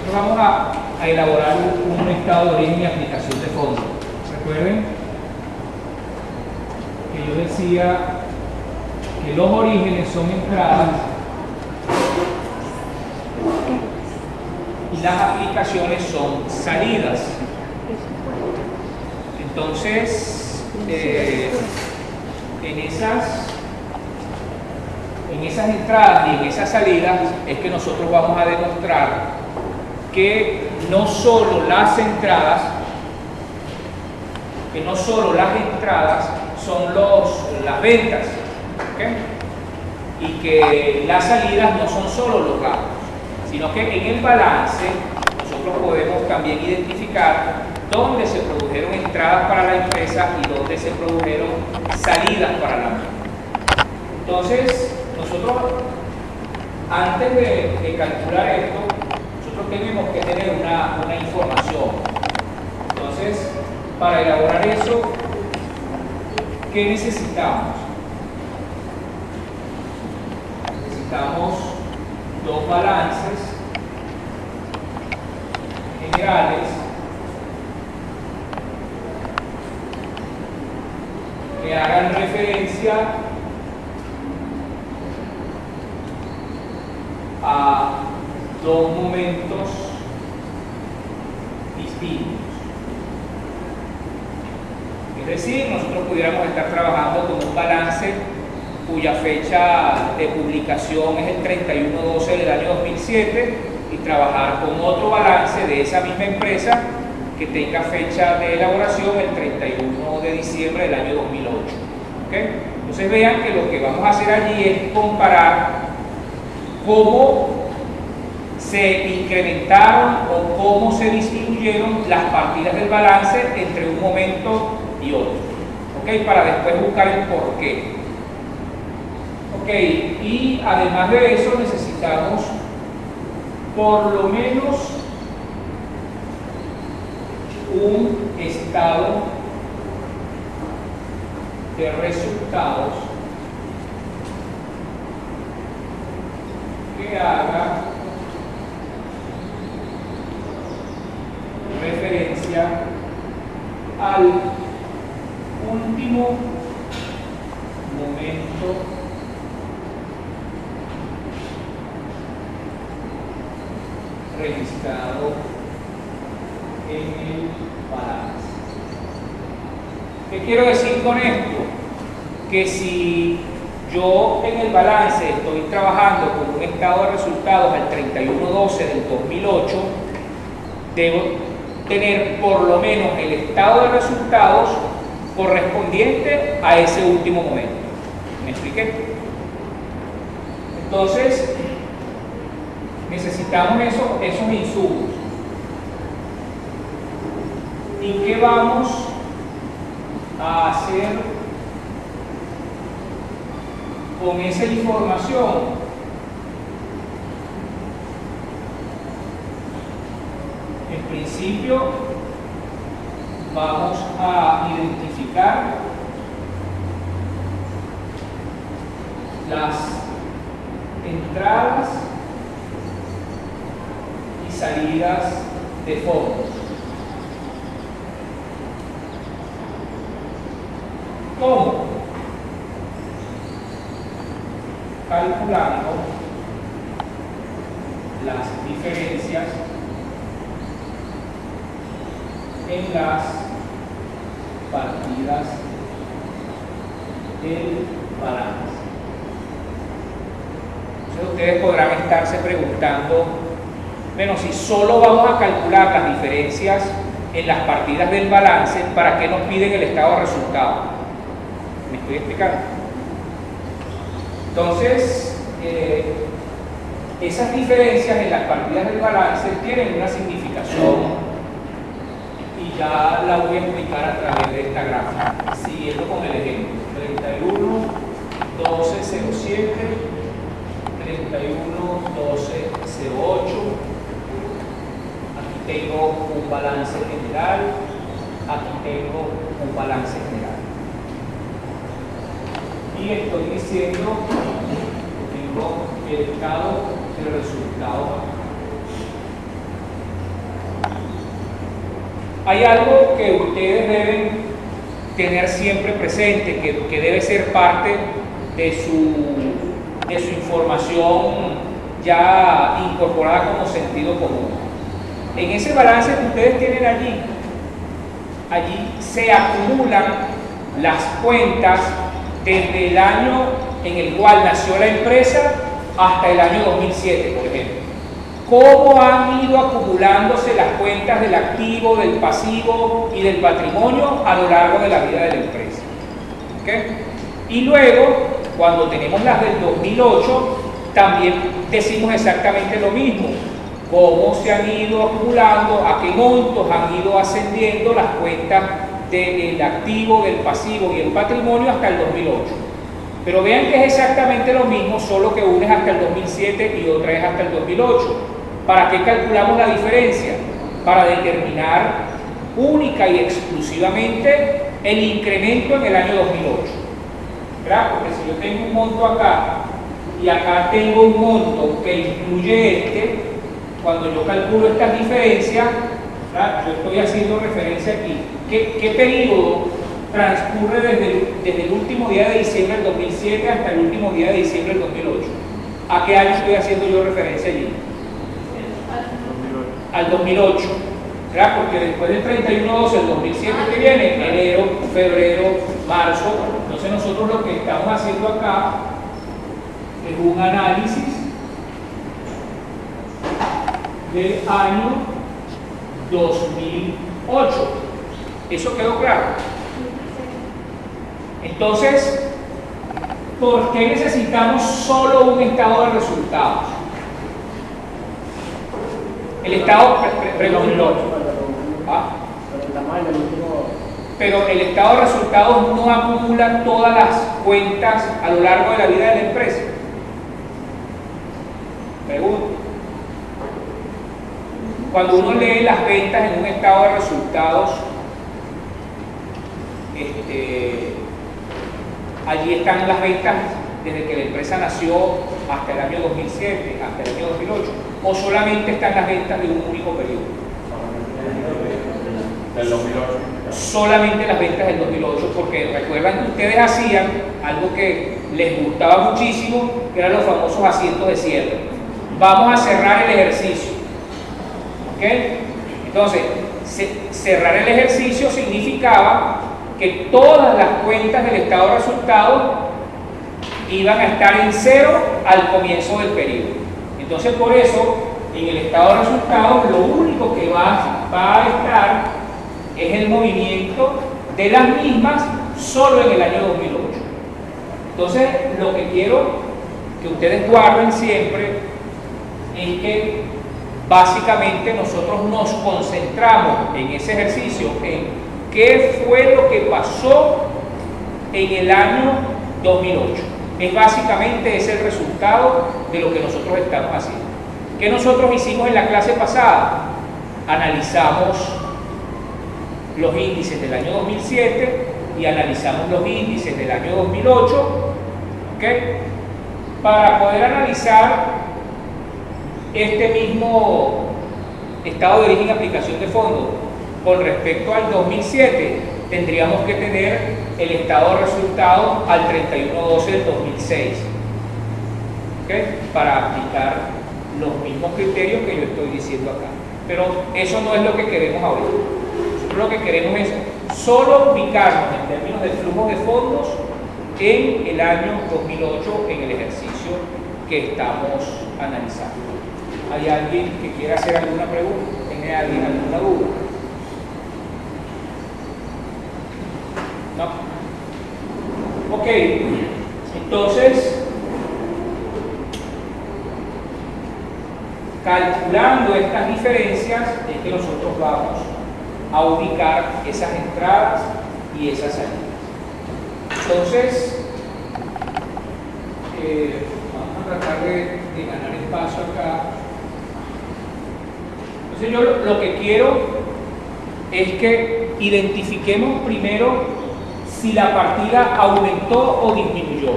nosotros vamos a elaborar un estado de origen y aplicación de fondos. Recuerden que yo decía que los orígenes son entradas y las aplicaciones son salidas. Entonces, en esas entradas y en esas salidas es que nosotros vamos a demostrar que no solo las entradas son las ventas, ¿okay? Y que las salidas no son solo los gastos, sino que en el balance nosotros podemos también identificar dónde se produjeron entradas para la empresa y dónde se produjeron salidas para la misma. Entonces, nosotros, antes de calcular esto, nosotros tenemos que tener una información. Entonces, para elaborar eso, ¿qué necesitamos? Necesitamos dos balances generales que hagan referencia a dos momentos distintos. Es decir, nosotros pudiéramos estar trabajando con un balance cuya fecha de publicación es el 31/12 del año 2007 y trabajar con otro balance de esa misma empresa que tenga fecha de elaboración el 31 de diciembre del año 2008. ¿Okay? Entonces vean que lo que vamos a hacer allí es comparar cómo se incrementaron o cómo se disminuyeron las partidas del balance entre un momento y otro, ¿okay? Para después buscar el porqué. ¿Okay? Y además de eso necesitamos por lo menos un estado de resultados que haga referencia al último momento registrado en el balance. ¿Qué quiero decir con esto? Que si yo en el balance estoy trabajando con un estado de resultados al 31/12 del 2008, debo tener por lo menos el estado de resultados correspondiente a ese último momento. ¿Me expliqué? Entonces, necesitamos esos insumos. ¿Y qué vamos a hacer con esa información? En principio, vamos a identificar las entradas y salidas de fondos. ¿Cómo? Calculando las diferencias en las partidas del balance. Entonces ustedes podrán estarse preguntando, bueno, si solo vamos a calcular las diferencias en las partidas del balance, ¿para qué nos piden el estado de resultados? ¿Me estoy explicando? Entonces, esas diferencias en las partidas del balance tienen una significación y ya la voy a explicar a través de esta gráfica, siguiendo con el ejemplo 31, 12, 07, 31, 12, 08. Aquí tengo un balance general, aquí tengo un balance general. Y estoy diciendo que tengo el estado del resultado hay algo que ustedes deben tener siempre presente, que debe ser parte de su información ya incorporada como sentido común. En ese balance que ustedes tienen allí se acumulan las cuentas desde el año en el cual nació la empresa hasta el año 2007, por ejemplo. Cómo han ido acumulándose las cuentas del activo, del pasivo y del patrimonio a lo largo de la vida de la empresa. ¿Okay? Y luego, cuando tenemos las del 2008, también decimos exactamente lo mismo. Cómo se han ido acumulando, a qué montos han ido ascendiendo las cuentas del activo, del pasivo y el patrimonio hasta el 2008. Pero vean que es exactamente lo mismo, solo que una es hasta el 2007 y otra es hasta el 2008. ¿Para qué calculamos la diferencia? Para determinar única y exclusivamente el incremento en el año 2008. ¿Verdad? Porque si yo tengo un monto acá y acá tengo un monto que incluye este, cuando yo calculo estas diferencias, ¿verdad? Yo estoy haciendo referencia aquí. ¿Qué periodo transcurre desde el último día de diciembre del 2007 hasta el último día de diciembre del 2008? ¿A qué año estoy haciendo yo referencia allí? Al 2008, ¿verdad? Porque después del 31/12 del 2007 que viene, enero, febrero, marzo, entonces nosotros lo que estamos haciendo acá es un análisis del año 2008. ¿Eso quedó claro? Entonces, ¿por qué necesitamos solo un estado de resultados? El estado, pero el estado de resultados no acumula todas las cuentas a lo largo de la vida de la empresa. Pregunto. Cuando uno lee las ventas en un estado de resultados, allí están las ventas desde que la empresa nació hasta el año 2007, hasta el año 2008, o solamente están las ventas de un único periodo. Del 2008. Solamente las ventas del 2008, porque recuerdan que ustedes hacían algo que les gustaba muchísimo, que eran los famosos asientos de cierre. Vamos a cerrar el ejercicio. ¿Ok? Entonces, cerrar el ejercicio significaba que todas las cuentas del estado de resultados iban a estar en cero al comienzo del periodo. Entonces, por eso, en el estado de resultados, lo único que va a estar es el movimiento de las mismas solo en el año 2008. Entonces, lo que quiero que ustedes guarden siempre es que básicamente nosotros nos concentramos en ese ejercicio, en qué fue lo que pasó en el año 2008. Es básicamente ese el resultado de lo que nosotros estamos haciendo. ¿Qué nosotros hicimos en la clase pasada? Analizamos los índices del año 2007 y analizamos los índices del año 2008, ¿ok? Para poder analizar este mismo estado de origen y aplicación de fondos con respecto al 2007, tendríamos que tener el estado de resultados al 31/12 del 2006, ¿okay? Para aplicar los mismos criterios que yo estoy diciendo acá. Pero eso no es lo que queremos ahorita. Nosotros lo que queremos es solo ubicarnos en términos de flujo de fondos en el año 2008 en el ejercicio que estamos analizando. ¿Hay alguien que quiera hacer alguna pregunta? ¿Tiene alguien alguna duda? ¿No? Ok, entonces, calculando estas diferencias es que nosotros vamos a ubicar esas entradas y esas salidas. Entonces, vamos a tratar de ganar espacio acá. Entonces yo lo que quiero es que identifiquemos primero si la partida aumentó o disminuyó.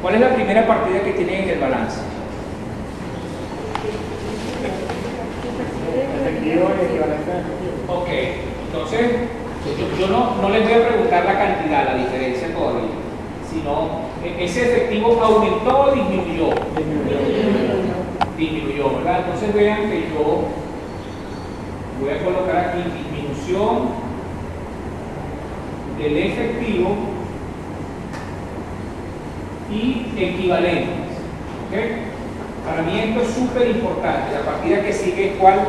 ¿Cuál es la primera partida que tienen en el balance? Efectivo y equivalente a efectivo. Ok, Entonces, yo no les voy a preguntar la cantidad, la diferencia todavía, sino ese efectivo aumentó o disminuyó. Disminuyó, ¿verdad? Entonces vean que yo voy a colocar aquí disminución del efectivo y equivalentes. ¿Okay? Para mí esto es súper importante. La partida que sigue es ¿cuál?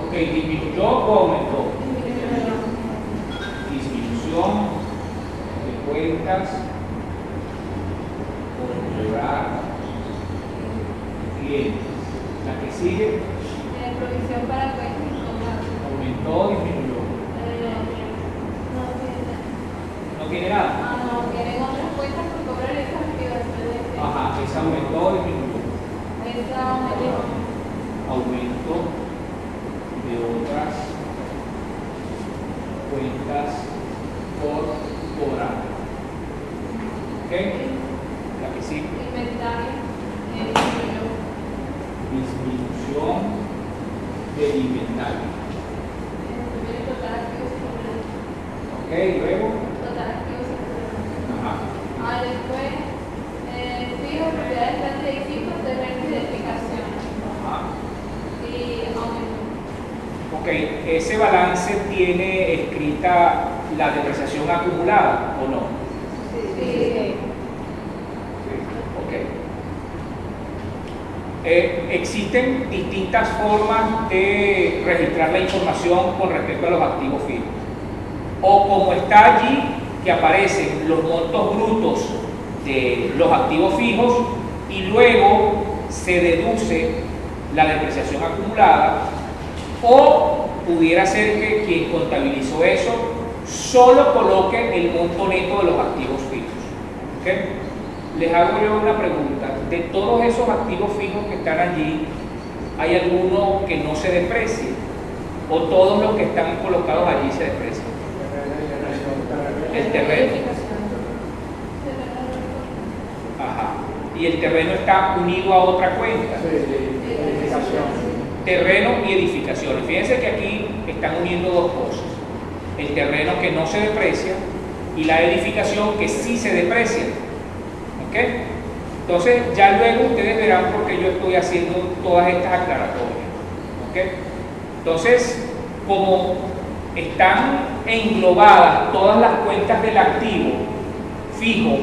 Ok, ¿disminuyó o aumentó? Disminución de cuentas por cobrar clientes. La que sigue. Provisión para cuentas incobrables. ¿Aumentó o disminuyó? ¿No tiene nada? No, tienen otras cuentas por cobrar esas actividades. Ajá, ¿esa aumentó o disminuyó? Esa aumentó. Aumento de otras cuentas por cobrar. ¿Ok? La que sigue. Inventario. Disminución del inventario. Total activos y cobrantes. ¿Ok? Luego. Total activos y cobrantes. Ajá. Después, fijo, propiedades, plantas de edificios, terrenos y edificaciones. Ajá. Y aumentó. Ok, ¿ese balance tiene escrita la depreciación acumulada o no? Sí. Ok. Existen distintas formas de registrar la información con respecto a los activos fijos. O como está allí, que aparecen los montos brutos de los activos fijos y luego se deduce la depreciación acumulada, o pudiera ser que quien contabilizó eso solo coloque el monto neto de los activos fijos. ¿Okay? Les hago yo una pregunta. De todos esos activos fijos que están allí, ¿hay alguno que no se deprecie? ¿O todos los que están colocados allí se deprecian? El terreno. Ajá. Y el terreno está unido a otra cuenta. Terreno y edificaciones. Fíjense que aquí están uniendo dos cosas. El terreno que no se deprecia y la edificación que sí se deprecia. ¿Ok? Entonces, ya luego ustedes verán por qué yo estoy haciendo todas estas aclaratorias. ¿Ok? Entonces, como están englobadas todas las cuentas del activo fijo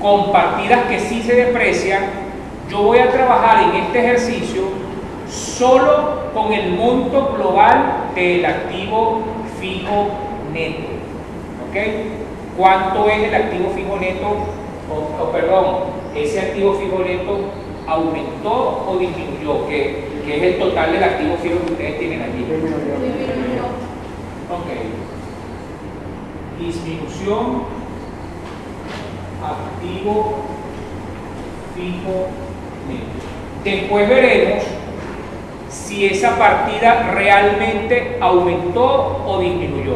con partidas que sí se deprecian, yo voy a trabajar en este ejercicio solo con el monto global del activo fijo neto. ¿Ok? ¿Cuánto es el activo fijo neto? Perdón, ese activo fijo neto aumentó o disminuyó, que es el total del activo fijo que ustedes tienen allí. Disminuyó. Ok. Disminución, activo fijo neto. Después veremos si esa partida realmente aumentó o disminuyó.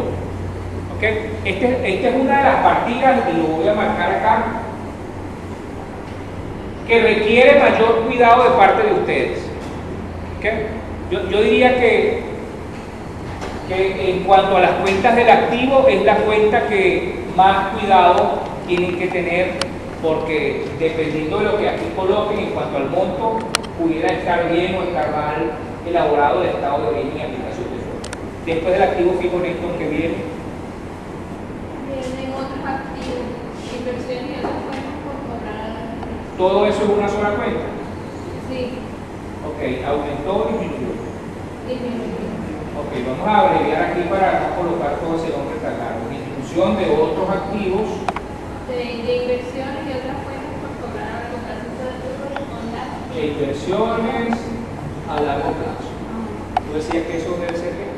¿Ok? Esta es una de las partidas, y lo voy a marcar acá, que requiere mayor cuidado de parte de ustedes. ¿Okay? Yo diría que en cuanto a las cuentas del activo, es la cuenta que más cuidado tienen que tener, porque dependiendo de lo que aquí coloquen en cuanto al monto, pudiera estar bien o estar mal elaborado el estado de origen y aplicación de suelo. Después del activo fijo neto que viene. Vienen otros activos, inversiones y otras cuentas por cobrar. ¿Todo eso es una sola cuenta? Sí, Ok, ¿aumentó o disminuyó? disminuyó. Ok, vamos a abreviar aquí para no colocar todo ese nombre tan largo. Disminución de otros activos. De inversiones y otras cuentas por cobrar a largo plazo. Entonces, corresponda. E inversiones a largo plazo. Tú decías que eso debe ser ¿qué?